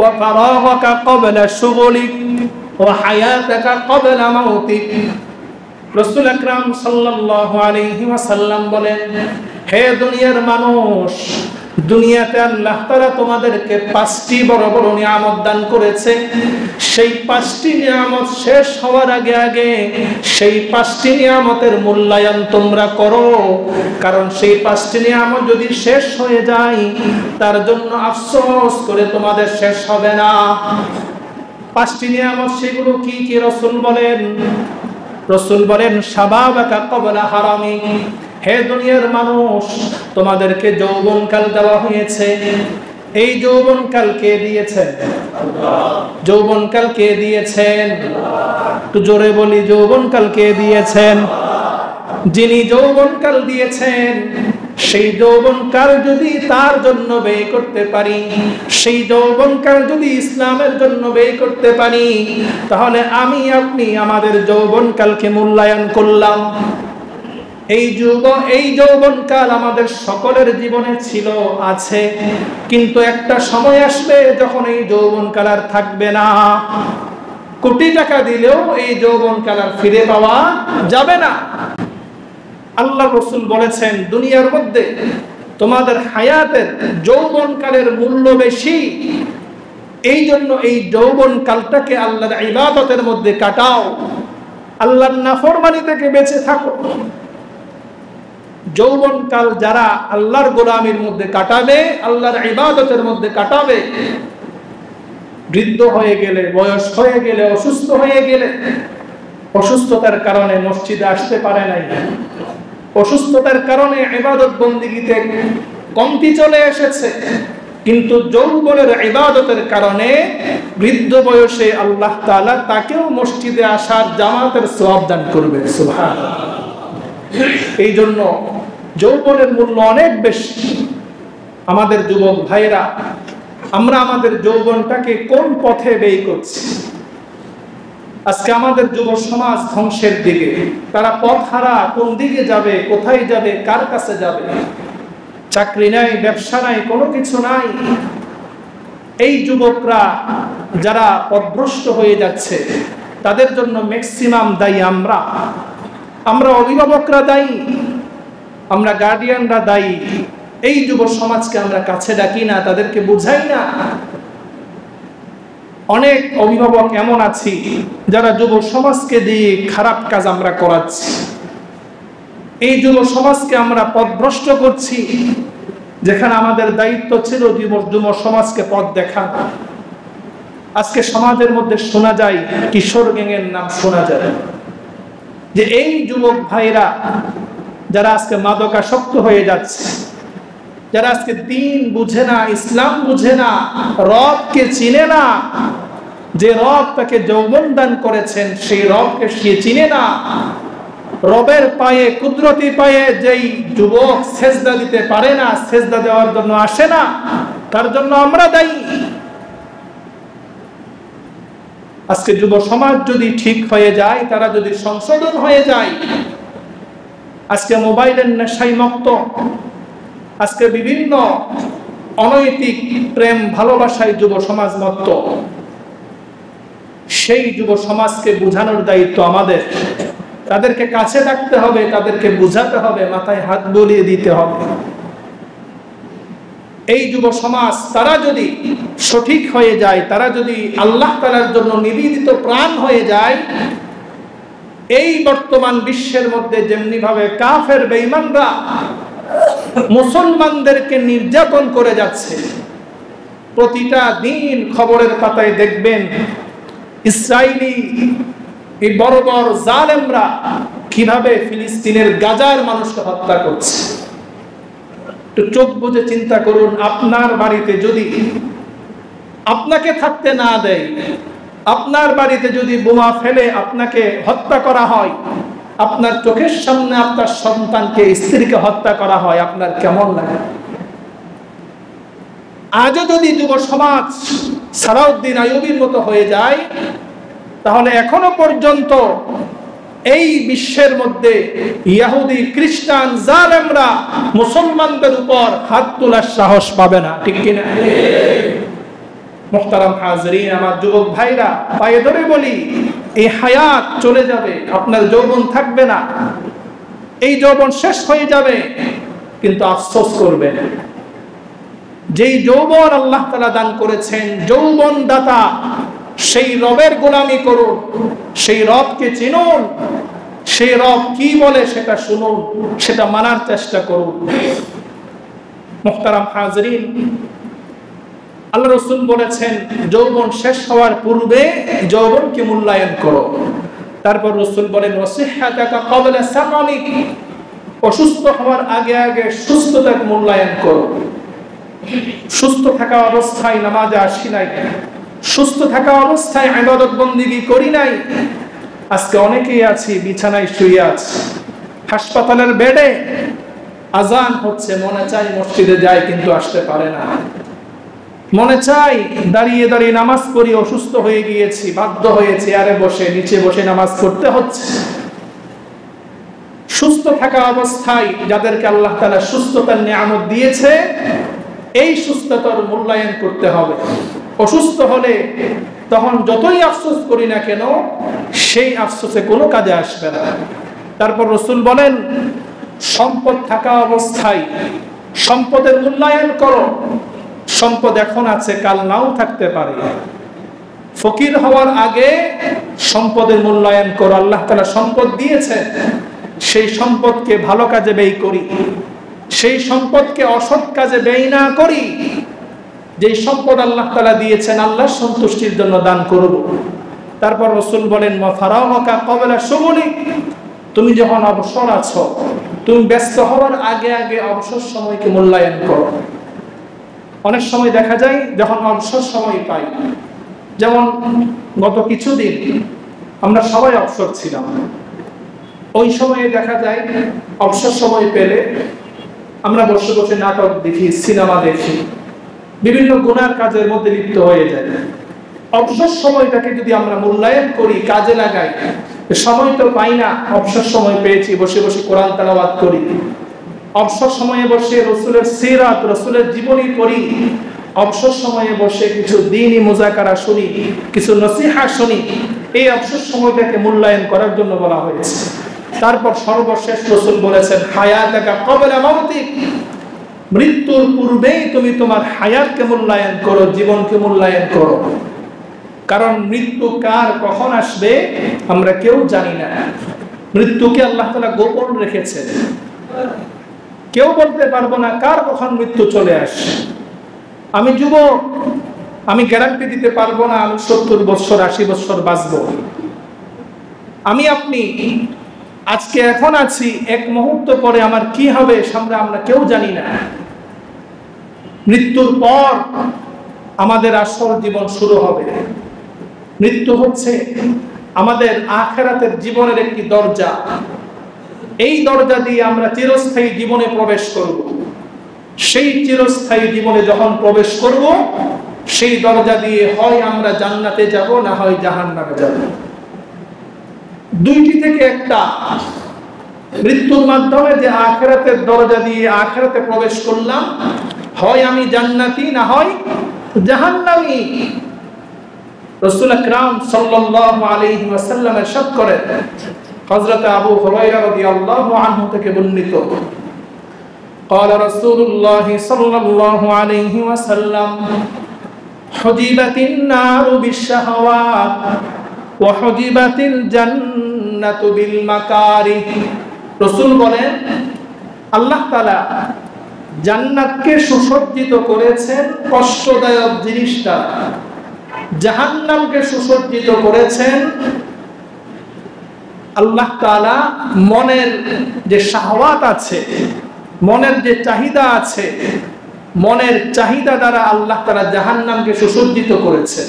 وفراغك قبل شغلك، وحياتك قبل موتك। রাসূল আকরাম সাল্লাল্লাহু আলাইহি ওয়াসাল্লাম বলেন, হে দুনিয়ার মানুষ, দুনিয়াতে আল্লাহ তাআলা তোমাদেরকে 5টি বড় বড় নিয়ামত দান করেছে। সেই 5টি নিয়ামত শেষ হওয়ার আগে আগে সেই 5টি নিয়ামতের মূল্যায়ন তোমরা করো, কারণ সেই 5টি নিয়ামত যদি শেষ হয়ে যায় তার জন্য আফসোস করে তোমাদের শেষ হবে না। 5টি নিয়ামত সেগুলো কি কি রাসূল বলেন শাবাবাকা ক্বাবলা হারামিক, হে দুনিয়ার মানুষ, তোমাদেরকে যৌবনকাল দেওয়া হয়েছে। এই যৌবনকাল কে দিয়েছেন? আল্লাহ। যৌবনকাল কে দিয়েছেন? একটু জোরে বলি, যৌবনকাল কে দিয়েছেন? যিনি যৌবনকাল দিয়েছেন, সেই যৌবনকাল যদি তার জন্য ব্যয় করতে পারি, সেই যৌবনকাল যদি ইসলামের জন্য ব্যয় করতে পারি, তাহলে আমি আপনি আমাদের যৌবনকালকে মূল্যায়ন করলাম। এই যৌবনকাল আমাদের সকলের জীবনে ছিল, আছে, কিন্তু একটা সময় আসবে যখন এই যৌবনকাল আর থাকবে না। কোটি টাকা দিলেও এই যৌবনকাল আর ফিরে পাওয়া যাবে না। আল্লাহ রাসূল বলেছেন, দুনিয়ার মধ্যে তোমাদের হায়াতের যৌবনকালের মূল্য বেশি। এই জন্য এই যৌবনকালটাকে আল্লাহর ইবাদতের মধ্যে কাটাও, আল্লাহর নাফরমানি থেকে বেঁচে থাকো। যৌবনকাল যারা আল্লাহর গোলামির মধ্যে কাটাবে, আল্লাহর ইবাদতের মধ্যে কাটাবে, বৃদ্ধ হয়ে গেলে, বয়স হয়ে গেলে, অসুস্থ হয়ে গেলে, অসুস্থতার কারণে মসজিদে আসতে পারে নাই, অসুস্থতার কারণে ইবাদত বন্দেগীতে কমতি চলে এসেছে, কিন্তু যৌবনের ইবাদতের কারণে বৃদ্ধ বয়সে আল্লাহ তাআলা তাকেও মসজিদে আসার জামাতের সওয়াব দান করবে। সুবহানাল্লাহ। এই জন্য যৌবনের মূল্য অনেক বেশি। আমাদের যুবক ভাইরা, আমরা আমাদের যৌবনটাকে কোন পথে ব্যয় করছি? আজকে আমাদের যুব সমাজ ধ্বংসের দিকে, তারা পথ হারা, কোন দিকে যাবে, কোথায় যাবে, কার কাছে যাবে? চাকরি নাই, ব্যবসা নাই, কোনো কিছু নাই। এই যুবকরা যারা পথভ্রষ্ট হয়ে যাচ্ছে তাদের জন্য ম্যাক্সিমাম দায়ী আমরা অভিভাবকরা দায়ী, আমরা গার্ডিয়ানরা দায়ী। এই যুব সমাজকে আমরা কাছে ডাকি না, তাদেরকে বুঝাই না। অনেক অভিভাবক এমন আছি যারা যুব সমাজকে দিয়ে খারাপ কাজ আমরা করাচ্ছি। এই যুব সমাজকে আমরা পথভ্রষ্ট করছি, যেখানে আমাদের দায়িত্ব ছিল যুব সমাজকে পথ দেখানো। আজকে সমাজের মধ্যে শোনা যায়, কিশোর গ্যাংয়ের নাম শোনা যায়, যে এই যুবক ভাইরা যারা আজকে মাদকাসক্ত হয়ে যাচ্ছে, যারা আজকে দ্বীন বুঝে না, ইসলাম বুঝে না, রবকে চিনে না, যে রব তাকে যৌবন দান করেছেন সেই রবকে সে চিনে না। রবের পায়ে, কুদরতি পায়ে যেই যুবক সেজদা দিতে পারে না, সেজদা দেওয়ার জন্য আসে না, তার জন্য আমরা দায়ী। আজকে যুব সমাজ যদি ঠিক হয়ে যায়, তারা যদি সংশোধন হয়ে যায়, আজকে মোবাইলের নেশায় মুক্ত, আজকে বিভিন্ন অনৈতিক প্রেম ভালোবাসায় যুব সমাজ মত্ত, সেই যুব সমাজকে বোঝানোর দায়িত্ব আমাদের। তাদেরকে কাছে রাখতে হবে, তাদেরকে বুঝাতে হবে, মাথায় হাত বুলিয়ে দিতে হবে। এই যুব সমাজ তারা যদি সঠিক হয়ে যায়, তারা যদি আল্লাহ তাআলার জন্য নিবেদিত প্রাণ হয়ে যায়, এই বর্তমান বিশ্বের মধ্যে যেমনি ভাবে কাফের বেঈমানরা মুসলমানদেরকে নির্যাতন করে যাচ্ছে, প্রতিটা দিন খবরের পাতায় দেখবেন ইসরায়েলি এই বড় বড় জালেমরা কিভাবে ফিলিস্তিনের গাজার মানুষকে হত্যা করছে। একটু চোখ বুজে চিন্তা করুন, আপনার বাড়িতে যদি আপনাকে থাকতে না দেয়, আপনার বাড়িতে যদি বোমা ফেলে আপনাকে হত্যা করা হয়, আপনার চোখের সামনে আপনার সন্তানকে, স্ত্রীকে হত্যা করা হয়, আপনার কেমন লাগে? আজও যদি যুব সমাজ সালাউদ্দিন আইয়ুবীর মতো হয়ে যায়, তাহলে এখনো পর্যন্ত এই বিশ্বের মধ্যে ইহুদি, খ্রিস্টান, জালেমরা মুসলমানদের উপর হাত তোলার সাহস পাবে না, ঠিক কিনা? মুহতারাম হাজরিন, আমার যুবক ভাইরা, পায়ে ধরে বলি, এই হায়াত চলে যাবে, আপনার যৌবন থাকবে না, এই যৌবন শেষ হয়ে যাবে, কিন্তু আফসোস করবেন। যেই যৌবন আল্লাহ তাআলা দান করেছেন, যৌবন দাতা, সেই রবের গোলামি করুন, সেই রবকে চিনুন, সেই রব কি বলে সেটা শুনুন, সেটা মানার চেষ্টা করুন। মুহতারাম হাজরিন, আল্লাহ রাসূল বলেছেন যৌবন শেষ হওয়ার পূর্বে যৌবনকে মূল্যায়ন করো। তারপর রাসূল বলেন ওয়াসিহ্হাতাকা ক্বাবলা সাকামিক, অসুস্থ হওয়ার আগে আগে সুস্থতাকে মূল্যায়ন করো। সুস্থ থাকা অবস্থায় নামাজে আসি নাই, সুস্থ থাকা অবস্থায় ইবাদত বন্দেগী করি নাই। আজকে অনেকেই আছি বিছানায় শুয়ে আছি, হাসপাতালের বেডে, আজান হচ্ছে, মনে চাই মসজিদে যাই কিন্তু আসতে পারে না, মনে চাই দাঁড়িয়ে দাঁড়িয়ে নামাজ পড়ি, অসুস্থ হয়ে গিয়েছি, বাধ্য হয়ে চেয়ারে বসে, নিচে বসে নামাজ পড়তে হচ্ছে। সুস্থ থাকা অবস্থায় যাদেরকে আল্লাহ তাআলা সুস্থতার নিয়ামত দিয়েছে, এই সুস্থতার মূল্যায়ন করতে হবে। অসুস্থ হলে তখন যতই আফসোস করি না কেন, সেই আফসোসে কোনো কাজে আসবে না। তারপর রাসূল বলেন সম্পদ থাকা অবস্থায় সম্পদের মূল্যায়ন করো। সম্পদ এখন আছে, কাল নাও থাকতে পারে। ফকির হওয়ার আগে সম্পদের মূল্যায়ন করো। আল্লাহ তাআলা সম্পদ দিয়েছেন, সেই সম্পদকে ভালো কাজে ব্যয় করি, সেই সম্পদকে অসৎ কাজে ব্যয় না করি। যেই সম্পদ আল্লাহ তাআলা দিয়েছেন আল্লাহর সন্তুষ্টির জন্য দান করব। তারপর রাসূল বলেন ওয়াফারাগাকা ক্বাবলা শুগুলিক, তুমি যখন অবসর আছো, তুমি ব্যস্ত হওয়ার আগে আগে অবসর সময়কে মূল্যায়ন করো। অনেক সময় দেখা যায় যখন অবসর সময় পাই, যেমন গত কিছুদিন আমরা সবাই অবসর ছিলাম, ওই সময়ে দেখা যায় অবসর সময় পেলে আমরা বসে বসে নাটক দেখি, সিনেমা দেখি, বিভিন্ন গুনার কাজের মধ্যে লিপ্ত হয়ে যায়। অবসর সময়টাকে যদি আমরা মূল্যায়ন করি, কাজে লাগাই, সময় তো পাই না, অবসর সময় পেয়েছি, বসে বসে কোরআন তেলাওয়াত করি, অবসর সময়ে বসে রাসূলের সিরাত, রাসূলের জীবনী পড়ি, অবসর সময়ে বসে কিছু দ্বীনি মুযাকারা শুনি, কিছু নসিহা শুনি, এই অবসর সময়টাকে মূল্যায়ন করার জন্য বলা হয়েছে। তারপর সর্বশেষ রাসূল বলেছেন হায়াতাকা ক্বাবলা মাউতিক, মৃত্যুর পূর্বেই তুমি তোমার হায়াতকে মূল্যায়ন করো, জীবনকে মূল্যায়ন করো। কারণ মৃত্যু কার কখন আসবে আমরা কেউ জানি না। মৃত্যুকে আল্লাহ তাআলা গোপন রেখেছেন, কেউ বলতে পারবো না কার কখন মৃত্যু চলে আসে। আমি যুবক, আমি গ্যারান্টি দিতে পারবো না আমি 70 বছর 80 বছর বাঁচবো। আমি আপনি আজকে এখন আছি, এক মুহূর্ত পরে আমার কি হবে সামনে আমরা কেউ জানি না। মৃত্যুর পর আমাদের আসল জীবন শুরু হবে। মৃত্যু হচ্ছে আমাদের আখিরাতের জীবনের একটি দরজা। এই দরজা দিয়ে আমরা চিরস্থায়ী জীবনে প্রবেশ করব। সেই চিরস্থায়ী জীবনে যখন প্রবেশ করব, সেই দরজা দিয়ে হয় আমরা জান্নাতে যাব, না হয় জাহান্নামে যাব। দুইটি থেকে একটা। মৃত্যুর মাধ্যমে যে আখিরাতের দরজা দিয়ে আখিরাতে প্রবেশ করলাম, হয় আমি জান্নাতি না হয় জাহান্নামী। রাসূল আকরাম সাল্লাল্লাহু আলাইহি ওয়াসাল্লাম ইরশাদ করেন, হযরত আবু হুরায়রা রাদিয়াল্লাহু আনহু থেকে বর্ণিত, قال رسول الله صلى الله عليه وسلم حجبت النار بالشهوات وحجبت الجنة بالمكاره। রাসূল বলেন আল্লাহ তাআলা জান্নাতকে সুসজ্জিত করেছেন কষ্টদায়ক জিনিসটা, জাহান্নামকে সুসজ্জিত করেছেন আল্লাহ তাআলা মনের যে শাহওয়াত আছে, মনের যে চাহিদা আছে, মনের চাহিদা দ্বারা আল্লাহ তাআলা জাহান্নামকে সুসজ্জিত করেছেন।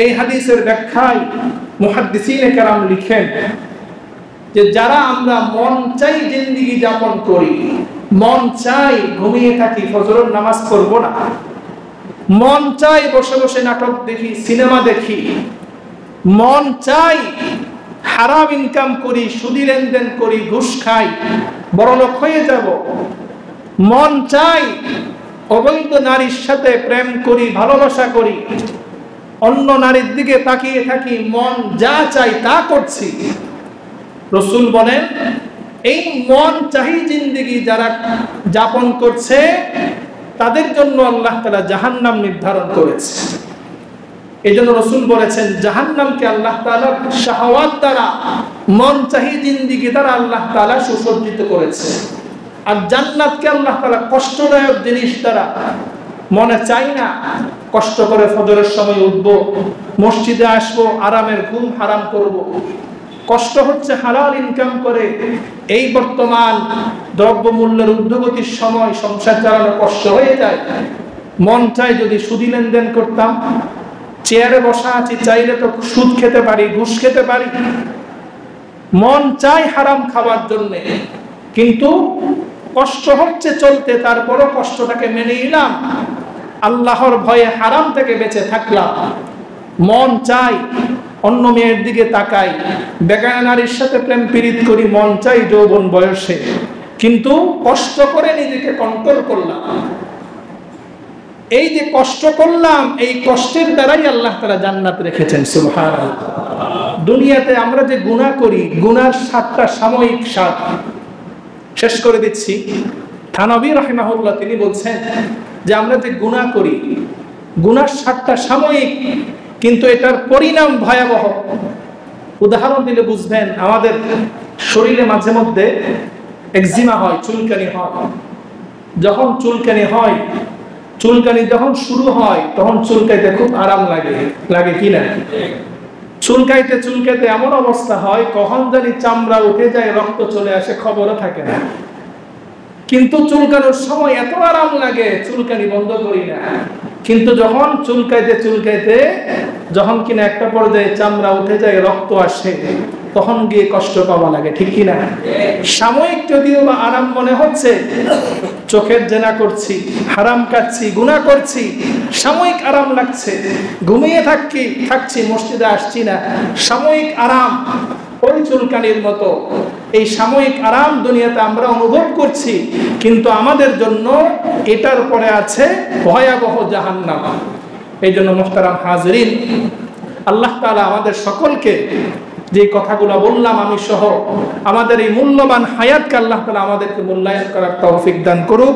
এই হাদিসের ব্যাখ্যায় মুহাদ্দিসিনে কেরাম লিখেন যে যারা আমরা মন চাই জিন্দেগি যাপন করি, মন চাই ঘুমিয়ে থাকি, ফজরের নামাজ পড়ব না, মন চাই বসে বসে নাটক দেখি, সিনেমা দেখি, মন চাই হারাম ইনকাম করি, সুদি লেনদেন করি, ঘুষ খাই, বড়লোক হয়ে যাব, মন চাই অবৈধ নারীর সাথে প্রেম করি, ভালোবাসা করি, অন্য নারীর দিকে তাকিয়ে থাকি, মন যা চাই তা করছি। রাসূল বলেন এই মন চাহি জিন্দেগি যারা যাপন করছে তাদের জন্য আল্লাহ তাআলা জাহান্নাম নির্ধারণ করেছে। এজন্য রাসূল বলেছেন জাহান্নামকে আল্লাহ তাআলা শাহওয়াত দ্বারা, মন চাহি জিন্দেগি দ্বারা আল্লাহ তাআলা সুসজ্জিত করেছে। আর জান্নাতকে আল্লাহ তাআলা কষ্টদায়ক জিনিস দ্বারা, মনে চাই না কষ্ট করে ফজরের সময় উঠব, মসজিদে আসবো, আরামের ঘুম হারাম করব, কষ্ট হচ্ছে হালাল ইনকাম করে। এই বর্তমান দ্রব্যমূল্যের ঊর্ধ্বগতির সময় সংসার চালানো কষ্ট হয়ে যায়। মন চাই যদি সুদি লেনদেন করতাম, চেয়ারে বসা আছি, চাইলে তো সুদ খেতে পারি, ঘুষ খেতে পারি, মন চাই হারাম খাবার জন্য, কিন্তু কষ্ট হচ্ছে চলতে, তারপরও কষ্টটাকে মেনে নিলাম, আল্লাহর ভয়ে হারাম থেকে বেঁচে থাকলাম। মন চাই অন্য মেয়ের দিকে তাকাই, বেগানা নারীর সাথে প্রেম পীড়িত করি, মন চাই যৌবন বয়সে, কিন্তু কষ্ট করে নিজেকে কন্ট্রোল করলাম। এই যে কষ্ট করলাম, এই কষ্টের দ্বারাই আল্লাহ তাআলা জান্নাত রেখেছেন। সুবহানাল্লাহ। দুনিয়াতে আমরা যে গুনাহ করি, গুনার স্বাদটা সাময়িক স্বাদ। শেষ করে দিচ্ছি। থানবী রাহিমাহুল্লাহ তিনি বলছেন যে আমরা যে গুনাহ করি, গুনার স্বাদটা সাময়িক, কিন্তু এটার পরিণাম ভয়াবহ। উদাহরণ দিলে বুঝবেন, আমাদের শরীরে মাঝে মধ্যে একজিমা হয়, চুলকানি হয়। যখন চুলকানি হয়, চুলকানি যখন শুরু হয় তখন চুলকাইতে খুব আরাম লাগে, লাগে কি না? চুলকাইতে চুলকাইতে এমন অবস্থা হয় কখন জানি চামড়া উঠে যায়, রক্ত চলে আসে, খবরও থাকে না। কিন্তু চুলকানোর সময় এত আরাম লাগে, চুলকানি বন্ধ করি না। কিন্তু যখন চুলকাইতে চুলকাইতে যখন কিনা একটা পর্যায়ে চামড়া উঠে যায়, রক্ত আসে, তখন গিয়ে কষ্ট পাওয়া লাগে, ঠিক কিনা? সাময়িক যদিও বা আরাম মনে হচ্ছে, চোখের জেনা করছি, হারাম খাচ্ছি, গুনাহ করছি, সাময়িক আরাম লাগছে, ঘুমিয়ে থাকছি, মসজিদে আসছি না, সাময়িক আরাম। ওই চুলকানির মতো এই সাময়িক আরাম দুনিয়াতে আমরা অনুভব করছি, কিন্তু আমাদের জন্য এটার পরে আছে ভয়াবহ জাহান্নাম। এই জন্য মুহতারাম হাজিরিন, আল্লাহ তাআলা আমাদের সকলকে যে কথাগুলো বললাম আমি সহ আমাদের এই মূল্যবান হায়াতকে আল্লাহ তাআলা আমাদেরকে মূল্যায়ন করার তৌফিক দান করুক।